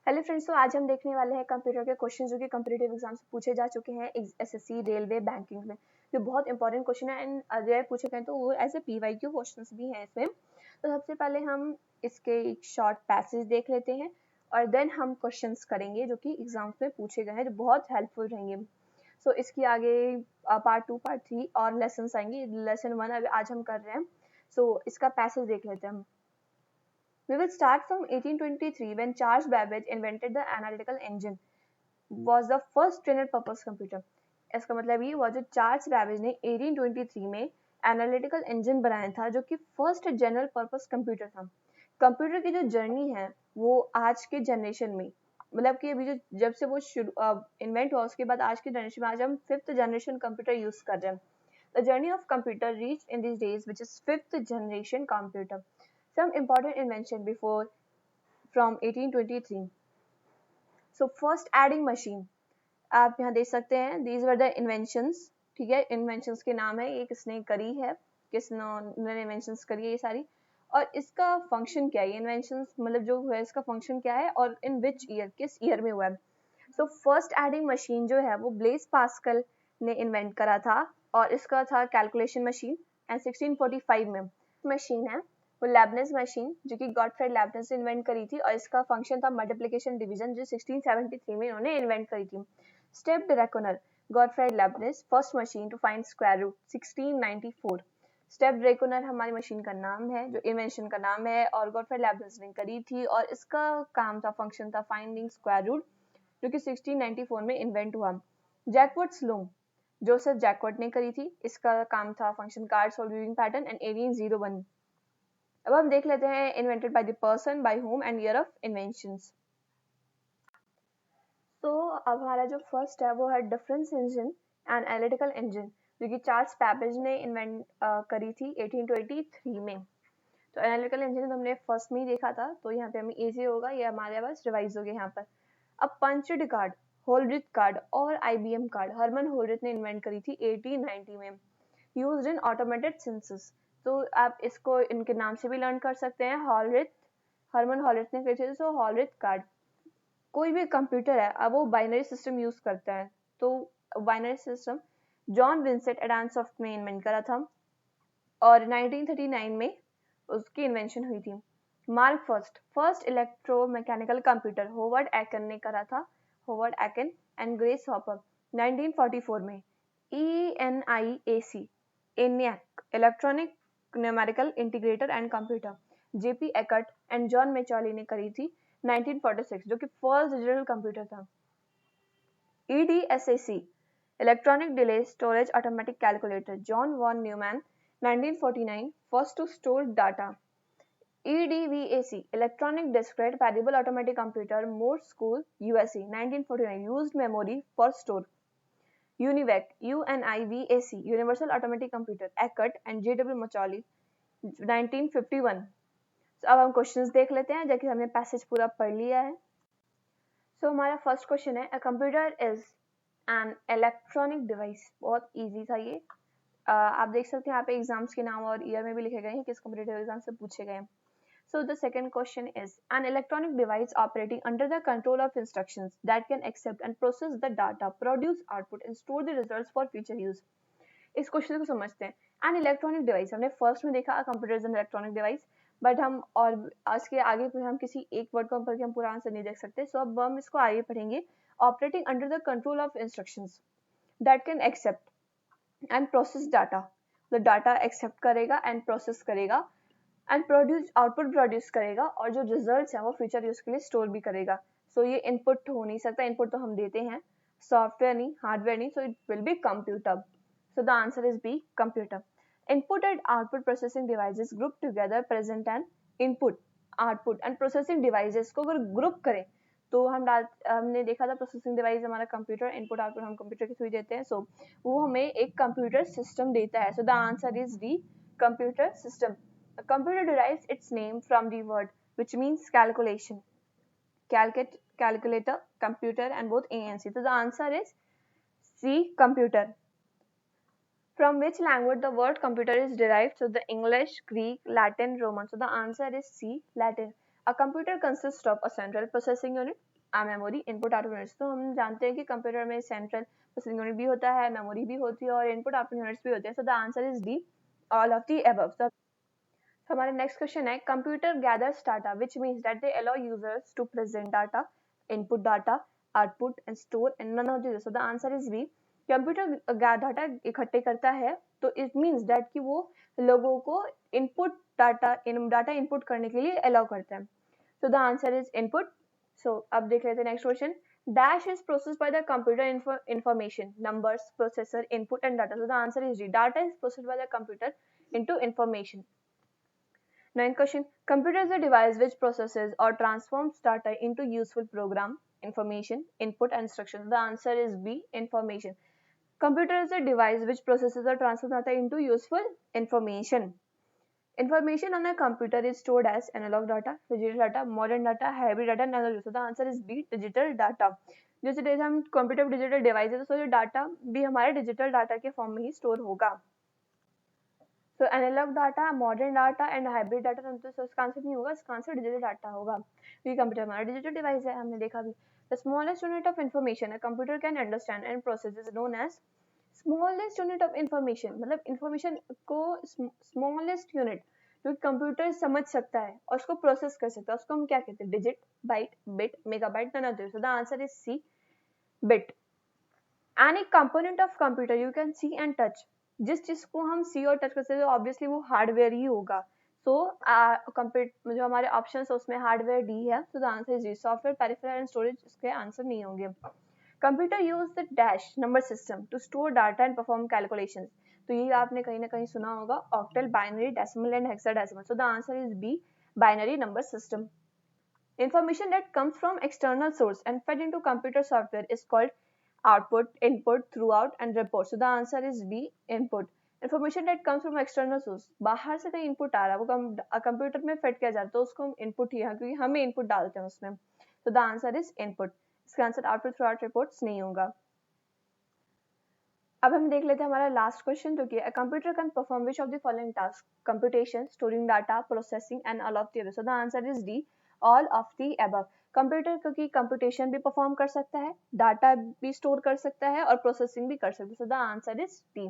Hello friends, तो आज हम देखने वाले हैं कंप्यूटर के क्वेश्चन जो कि कॉम्पिटिटिव एग्जाम से पूछे जा चुके हैं एसएससी, रेलवे, बैंकिंग में। जो बहुत इंपॉर्टेंट क्वेश्चन है एंड अगर पूछे गए तो वो एज ए पीवाईक्यू क्वेश्चंस भी हैं इसमें। तो सबसे पहले हम इसके एक शॉर्ट पैसेज देख लेते हैं और देन हम क्वेश्चंस करेंगे जो कि एग्जाम्स में पूछे गए हैं, जो बहुत हेल्पफुल रहेंगे। सो इसकी आगे पार्ट 2, पार्ट 3 और लेसन आएंगे। लेसन 1 अभी आज हम कर रहे हैं। सो इसका पैसेज देख लेते हैं हम। We will start from 1823 when Charles Babbage invented the analytical engine, was the first general purpose computer. इसका मतलब ये हुआ जो चार्ल्स बैबेज ने 1823 में एनालिटिकल इंजन बनाया था जो कि फर्स्ट जनरल पर्पस कंप्यूटर था। कंप्यूटर की जो जर्नी है वो आज के जनरेशन में, मतलब कि अभी जो जब से वो इन्वेंट हुआ उसके बाद आज के जनरेशन में आज हम 5th जनरेशन कंप्यूटर यूज कर रहे हैं। The journey of computer reach in this days which is 5th generation computer. Some important invention before from 1823. So first adding machine. आप यहाँ देख सकते हैं these were the inventions. ठीक है, inventions के नाम है, ये किसने करी है, किसने inventions करी है ये सारी, और इसका फंक्शन क्या है, ये inventions मतलब जो है इसका फंक्शन क्या है और in which year, किस ईयर में हुआ है। So first adding machine जो है वो ब्लेस पास्कल ने इन्वेंट करा था और इसका था कैलकुलेशन मशीन एंड 1645 में मशीन है वो लेबनिज मशीन जो कि गॉटफ्राइड लेबनिज ने इन्वेंट करी थी और इसका फंक्शन था मल्टीप्लिकेशन डिवीजन जो 1673 में इन्होंने इन्वेंट करी थी। Stepped reckoner, Gottfried Leibniz first machine to find square root 1694। Stepped reckoner हमारी मशीन का नाम है, जो इन्वेंशन का नाम है और गॉटफ्राइड लेबनिज ने करी थी और इसका काम था, फंक्शन था फाइंडिंग स्क्वायर रूट जो कि 1694 में इन्वेंट हुआ। जैकवर्ड्स लूम, जोसेफ जैकवर्ड ने करी थी, इसका काम था function card solving pattern and 1801। अब हम देख लेते हैं invented by the person, by whom and year of inventions. तो अब हमारा जो फर्स्ट है वो है difference engine and analytical engine जो कि चार्ल्स बैबेज ने इन्वेंट करी थी 1823 में। तो एनालिटिकल इंजन तो हमने फर्स्ट में ही देखा था, तो यहाँ पे हमें इजी होगा, ये हमारे पास रिवाइज हो गया यहाँ पर। अब पंच्ड कार्ड, होलरिथ कार्ड और आईबीएम कार्ड हरमन होलरिथ ने इन्वेंट करी थी 1890 में। यूज्ड इन ऑटोमेटेड सेंसस, तो आप इसको इनके नाम से भी लर्न कर सकते हैं। हॉलरिथ, हरमन हॉलरिथ ने करी थी। तो हॉलरिथ कार्ड, कोई भी कंप्यूटर है अब वो बाइनरी सिस्टम यूज करता है, तो बाइनरी सिस्टम जॉन विंसेंट एडम्सॉफ्ट ने इन्वेंट करा था और 1939 में उसकी इन्वेंशन हुई थी। Mark first electromechanical computer Howard Aiken ने करा था, Howard Aiken and Grace Hopper 1944 में। ENIAC, ENIAC electronic numerical integrator and computer JP Eckert and John Mauchly ने करी थी 1946, जो कि फर्स्ट डिजिटल कंप्यूटर था। EDSAC electronic delay storage automatic calculator John von Neumann 1949, first to store data. EDVAC electronic discrete variable automatic computer Moore School USA 1949, used memory for store. UNIVAC UNIVAC universal automatic computer Eckert and JW मेचार्ली 1951। तो अब हम questions देख लेते हैं, जबकि हमने passage पूरा पढ़ लिया है। सो हमारा फर्स्ट क्वेश्चन है, a computer is an electronic device. बहुत इजी था ये। आप देख सकते हैं यहाँ पे एग्जाम्स के नाम और ईयर में भी लिखे गए हैं, किस कॉम्पिटिटिव एग्जाम से पूछे गए हैं। So the second question is, an electronic device operating under the control of instructions that can accept and process the data, produce output and store the results for future use. इस question को समझते हैं। An electronic device, हमने first में देखा computer is an electronic device, but हम और आज के आगे हम किसी एक वर्ड को पढ़ के हम पूरा आंसर नहीं देख सकते। सो अब हम इसको आगे पढ़ेंगे। Operating under the control of instructions that can accept and process data, the data accept करेगा एंड प्रोसेस करेगा एंड प्रोड्यूस आउटपुट प्रोड्यूस करेगा और जो रिजल्ट्स हैं वो फ्यूचर यूज के लिए स्टोर भी करेगा। सो ये इनपुट हो नहीं सकता, इनपुट तो हम देते हैं, सॉफ्टवेयर नहीं, हार्डवेयर नहीं, so it will be computer. So the answer is B, computer. Input and output processing devices grouped together present an input, output and processing devices को अगर ग्रुप करें तो हमने देखा था प्रोसेसिंग डिवाइस हमारा कंप्यूटर, इनपुट आउटपुट हम computer के थ्रू देते हैं। सो वो हमें एक कंप्यूटर सिस्टम देता है। So the answer is D, computer system. Computer derives its name from the word which means calculation, calculator, computer and both A and C. So the answer is C, computer. From which language the word computer is derived? So the English, Greek, Latin, Roman. So the answer is C, Latin. A computer consists of a central processing unit, memory, input output units. तो हम जानते हैं कि computer में central processing unit भी होता है, memory भी होती है और इनपुट आउटपुट यूनिट्स भी होते हैं। So the answer is D, all of the above. तो हमारा नेक्स्ट क्वेश्चन है, computer gathers data which means that they allow users to present data, input data, output and store and none of this. So the answer is B, computer data इकट्ठे करता है तो it means that कि वो लोगों को input data input करने के लिए अलाउ करता है। So the answer is input. So अब देख लेते हैं next question, dash is processed by the computer information, numbers, processor, input and data. So the answer is D, data is processed by the computer into information. Ninth question, computer is a device which processes or transforms data into useful program, information, input and instructions. The answer is B, information. Computer is a device which processes or transforms data into useful information. Information on a computer is stored as analog data, digital data, modern data, hybrid data and other. So the answer is B, digital data. जैसे हम computer digital device है तो ये data भी हमारे digital data के form में ही स्टोर होगा। So analog data, modern data and hybrid data, तो इसका आंसर नहीं होगा, इसका आंसर डिजिटल डाटा होगा क्योंकि कंप्यूटर हमारा डिजिटल डिवाइस है, हमने देखा भी। The smallest unit of information a computer can understand and process is known as smallest unit of information, मतलब इंफॉर्मेशन को स्मॉलेस्ट यूनिट जो कंप्यूटर समझ सकता है और उसको प्रोसेस कर सकता है, उसको हम क्या कहते हैं, digit, byte, bit, megabyte, none of this. So the answer is C, bit. Any component of computer you can see and touch, जिस चीज को हम सी और टच कर सकते हैं ऑब्वियसली वो हार्डवेयर ही होगा। सो जो हमारे ऑप्शंस है उसमें हार्डवेयर डी है, so the answer is D. Software, peripheral and storage इसके आंसर नहीं होंगे। Computer use the dash number system to store data and perform calculations, तो ये आपने कहीं ना कहीं सुना होगा, octal, binary, decimal and hexadecimal. So the answer is B, binary number system. Information that comes from external source and fed into computer software is called output, input, throughout and report. So the answer is B, input. Information that comes from external source, बाहर से कहीं input आ रहा है वो computer में fade किया जाता है तो उसको हम input ही है क्योंकि हमें input डालते हैं उसमें। So the answer is input. इसका आंसर output, throughout, reports नहीं होगा। अब हम देख लेते हैं हमारा लास्ट क्वेश्चन जो कि a computer can perform which of the following tasks, computation, storing data, processing and all of the above. So the answer is D, all of the above. Computer क्योंकि कंप्यूटेशन भी perform कर सकता है, data भी store कर सकता है और प्रोसेसिंग भी कर सकता है। So the answer is D.